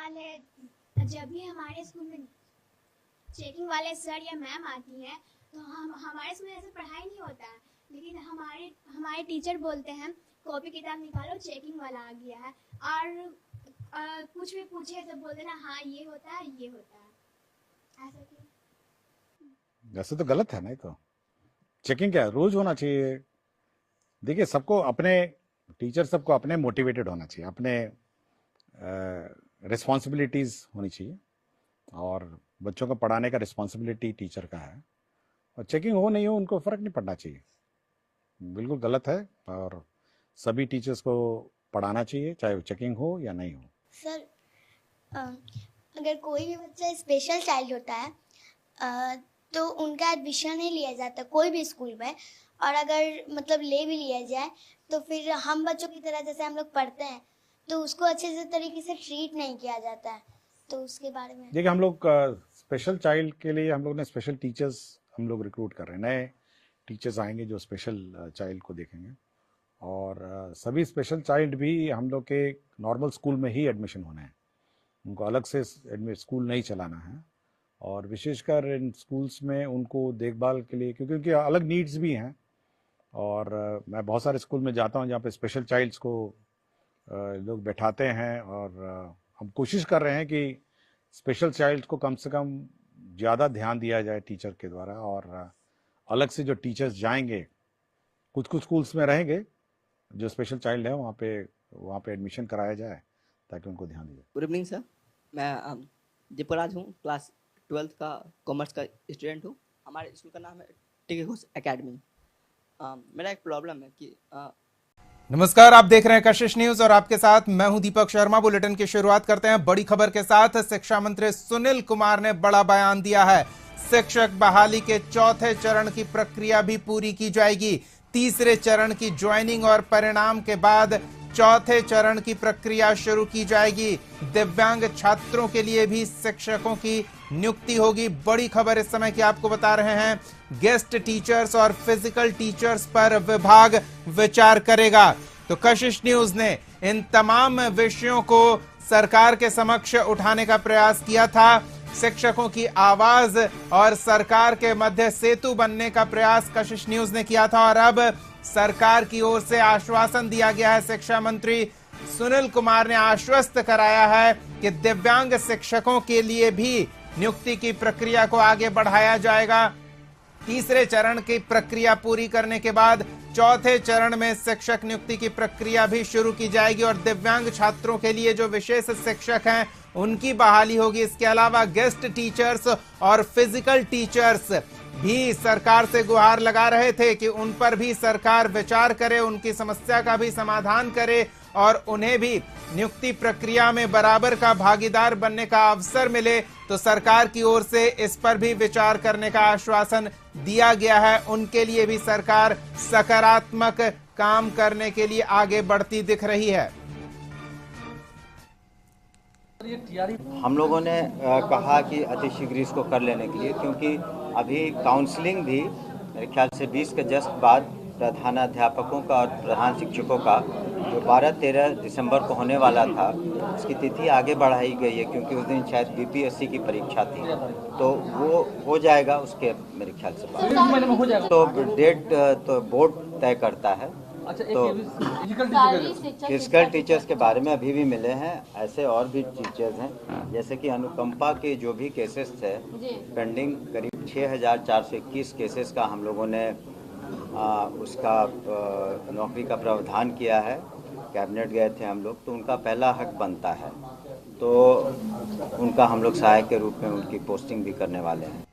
सवाल है, जब भी हमारे स्कूल में चेकिंग वाले सर या मैम आती हैं तो हम हमारे स्कूल में ऐसे पढ़ाई नहीं होता है, लेकिन हमारे टीचर बोलते हैं कॉपी किताब निकालो चेकिंग वाला आ गया है, और कुछ भी पूछे तो बोल देना हाँ ये होता है ये होता है। ऐसा क्यों? ऐसे तो गलत है ना। ये तो चेकिंग क्या रोज होना चाहिए। देखिए सबको अपने टीचर सबको अपने मोटिवेटेड होना चाहिए, अपने रिस्पॉन्सिबिलिटीज होनी चाहिए, और बच्चों को पढ़ाने का रिस्पॉन्सिबिलिटी टीचर का है। और चेकिंग हो नहीं हो उनको फर्क नहीं पड़ना चाहिए, बिल्कुल गलत है। और सभी टीचर्स को पढ़ाना चाहिए चाहे वो चेकिंग हो या नहीं हो। सर अगर कोई भी बच्चा स्पेशल चाइल्ड होता है तो उनका एडमिशन नहीं लिया जाता कोई भी स्कूल में, और अगर मतलब ले भी लिया जाए तो फिर हम बच्चों की तरह जैसे हम लोग पढ़ते हैं तो उसको अच्छे से तरीके से ट्रीट नहीं किया जाता है। तो उसके बारे में देखिए हम लोग स्पेशल चाइल्ड के लिए हम लोग ने स्पेशल टीचर्स हम लोग रिक्रूट कर रहे हैं। नए टीचर्स आएंगे जो स्पेशल चाइल्ड को देखेंगे, और सभी स्पेशल चाइल्ड भी हम लोग के नॉर्मल स्कूल में ही एडमिशन होना है, उनको अलग से स्कूल नहीं चलाना है। और विशेषकर इन स्कूल्स में उनको देखभाल के लिए, क्योंकि उनकी अलग नीड्स भी हैं। और मैं बहुत सारे स्कूल में जाता हूं जहाँ पे स्पेशल चाइल्ड्स को लोग बैठाते हैं, और हम कोशिश कर रहे हैं कि स्पेशल चाइल्ड्स को कम से कम ज़्यादा ध्यान दिया जाए टीचर के द्वारा। और अलग से जो टीचर्स जाएंगे, कुछ कुछ स्कूल्स में रहेंगे जो स्पेशल चाइल्ड है, वहाँ पे एडमिशन कराया जाए ताकि उनको ध्यान दिया। गुड इवनिंग सर, मैं दीपराज हूँ, क्लास 12th का कॉमर्स का स्टूडेंट हूँ। हमारे स्कूल का नाम है टिके घोष एकेडमी। मेरा एक प्रॉब्लम है कि नमस्कार, आप देख रहे हैं कशिश न्यूज और आपके साथ मैं हूं दीपक शर्मा। बुलेटिन की शुरुआत करते हैं बड़ी खबर के साथ। शिक्षा मंत्री सुनील कुमार ने बड़ा बयान दिया है। शिक्षक बहाली के चौथे चरण की प्रक्रिया भी पूरी की जाएगी। तीसरे चरण की ज्वाइनिंग और परिणाम के बाद चौथे चरण की प्रक्रिया शुरू की जाएगी। दिव्यांग छात्रों के लिए भी शिक्षकों की नियुक्ति होगी। बड़ी खबर इस समय की आपको बता रहे हैं। गेस्ट टीचर्स और फिजिकल टीचर्स पर विभाग विचार करेगा। तो कशिश न्यूज ने इन तमाम विषयों को सरकार के समक्ष उठाने का प्रयास किया था। शिक्षकों की आवाज और सरकार के मध्य सेतु बनने का प्रयास कशिश न्यूज ने किया था, और अब सरकार की ओर से आश्वासन दिया गया है। शिक्षा मंत्री सुनील कुमार ने आश्वस्त कराया है कि दिव्यांग शिक्षकों के लिए भी नियुक्ति की प्रक्रिया को आगे बढ़ाया जाएगा। तीसरे चरण की प्रक्रिया पूरी करने के बाद चौथे चरण में शिक्षक नियुक्ति की प्रक्रिया भी शुरू की जाएगी, और दिव्यांग छात्रों के लिए जो विशेष शिक्षक हैं उनकी बहाली होगी। इसके अलावा गेस्ट टीचर्स और फिजिकल टीचर्स भी सरकार से गुहार लगा रहे थे कि उन पर भी सरकार विचार करे, उनकी समस्या का भी समाधान करे और उन्हें भी नियुक्ति प्रक्रिया में बराबर का भागीदार बनने का अवसर मिले। तो सरकार की ओर से इस पर भी विचार करने का आश्वासन दिया गया है। उनके लिए भी सरकार सकारात्मक काम करने के लिए आगे बढ़ती दिख रही है। हम लोगों ने कहा कि अतिशीघ्र इसको कर लेने के लिए, क्योंकि अभी काउंसलिंग भी मेरे ख्याल से 20 के जस्ट बाद प्रधानाध्यापकों का और प्रधान शिक्षकों का जो 12-13 दिसंबर को होने वाला था, उसकी तिथि आगे बढ़ाई गई है, क्योंकि उस दिन शायद बीपीएससी की परीक्षा थी। तो वो हो जाएगा उसके मेरे ख्याल से बाद। तो डेट तो बोर्ड तय करता है। तो फिजिकल टीचर्स के बारे में अभी भी मिले हैं, ऐसे और भी टीचर्स हैं, जैसे कि अनुकंपा के जो भी केसेस थे पेंडिंग, करीब 6421 केसेस का हम लोगों ने उसका नौकरी का प्रावधान किया है। कैबिनेट गए थे हम लोग, तो उनका पहला हक बनता है, तो उनका हम लोग सहायक के रूप में उनकी पोस्टिंग भी करने वाले हैं।